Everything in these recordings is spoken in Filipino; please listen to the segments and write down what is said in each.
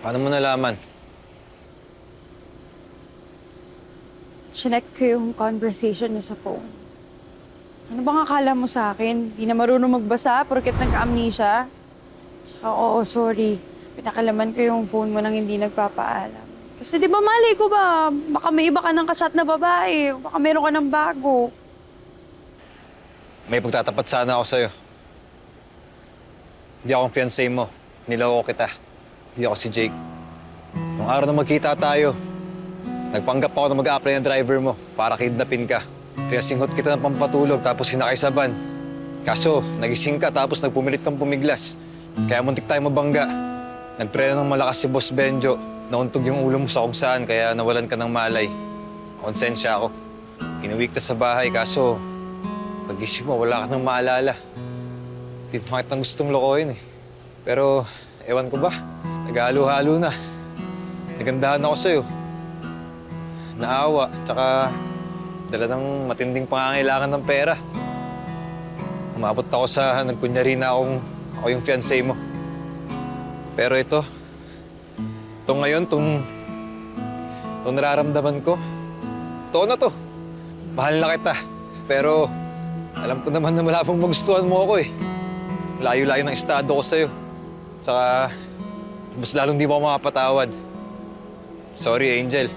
Paano mo nalaman? Chinek ko yung conversation niyo sa phone. Ano bang akala mo sa akin? Di na marunong magbasa porket nagka-amnesia? Tsaka oo, sorry. Pinakalaman ko yung phone mo nang hindi nagpapaalam. Kasi di ba malay ko ba, baka may iba ka ng kachat na babae, baka meron ka ng bago. May pagtatapat sana ako sa'yo. Hindi ako ang fiancé mo. Niloko kita. Hindi ako si Jake. Nung araw na magkita tayo, nagpanggap ako na mag-a-apply ng driver mo para kidnapin ka. Kaya singhot kita ng pampatulog tapos sinakay sa van. Kaso, nagising ka tapos nagpumilit kang pumiglas. Kaya muntik tayo mabangga. Nagpreno ng malakas si Boss Benjo. Nauntog yung ulo mo sa kung saan kaya nawalan ka ng malay. Konsensya ako. Inuwi kita sa bahay kaso pagising mo wala ka nang maalala. Hindi mo kitang gustong lokohin eh. Pero ewan ko ba, nag-halo-halo na. Nagandahan ako sa'yo. Naawa, tsaka dala ng matinding pangangailangan ng pera. Umabot ako sa nagkunyari na ako yung fiancé mo. Pero ito ngayon, itong nararamdaman ko, totoo na to. Mahal na kita. Pero alam ko naman na malabang magustuhan mo ako eh. Layo-layo ng estado ko sa'yo. Tsaka, mas lalong di mo ako makapatawad. Sorry, Angel.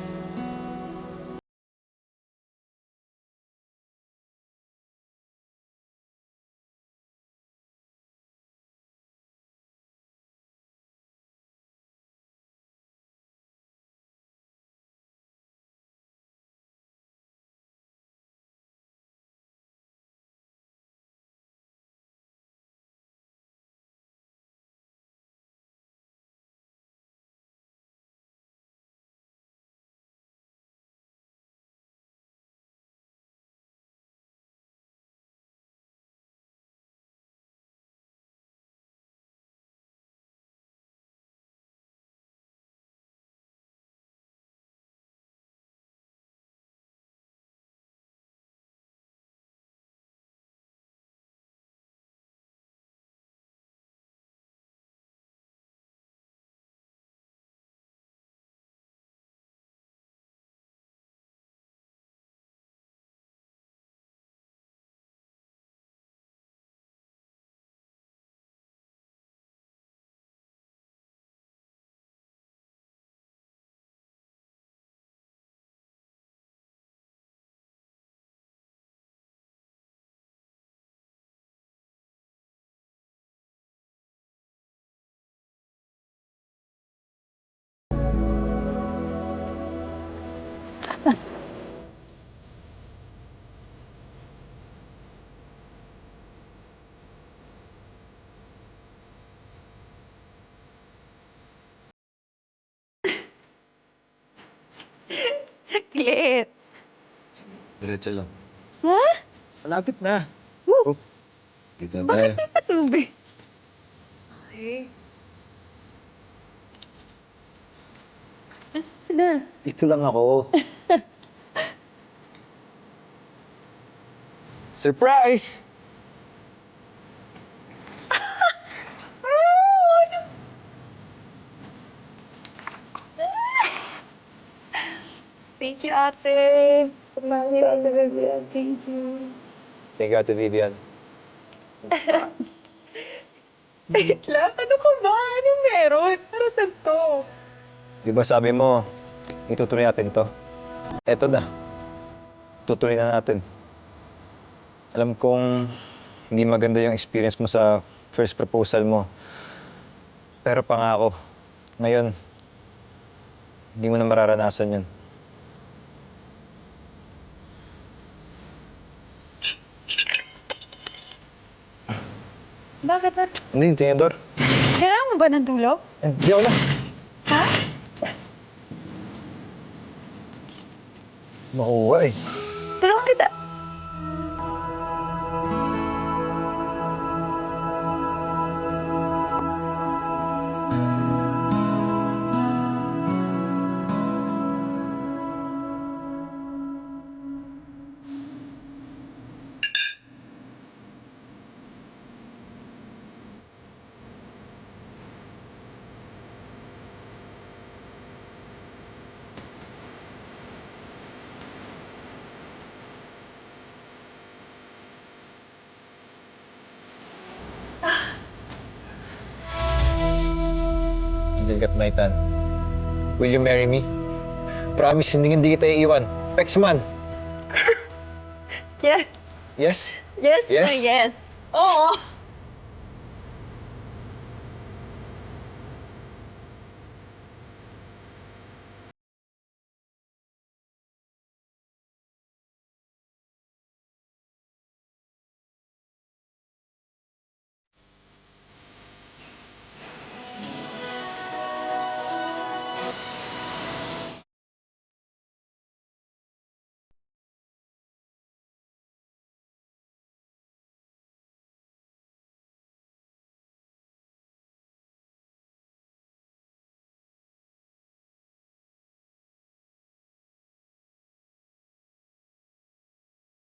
Saglit. Diretso lang. Ha? Malapit na. Woo! Oh, dito na tayo. Bakit may patubig? Okay. Na. Dito lang ako. Surprise! Thank you, ate. Love you, Ate Vivian. Thank you. Thank you, Ate Vivian. Wait lang, ano ka ba? Anong meron? Para saan to? Di ba sabi mo, itutuloy natin to? Eto na. Tutuloy na natin. Alam kong hindi maganda yung experience mo sa first proposal mo. Pero pangako, ngayon, hindi mo na mararanasan yun. Bakit na? Hindi, Theodore. Kailangan mo ba ng tulog? Hindi ako na. Ha? Makuha eh. Tulungan kita. tanggap na itan. Will you marry me? Promise, hindi kita iiwan. Pex man. Yes. Yes? Yes. Yes? Yes. Oo.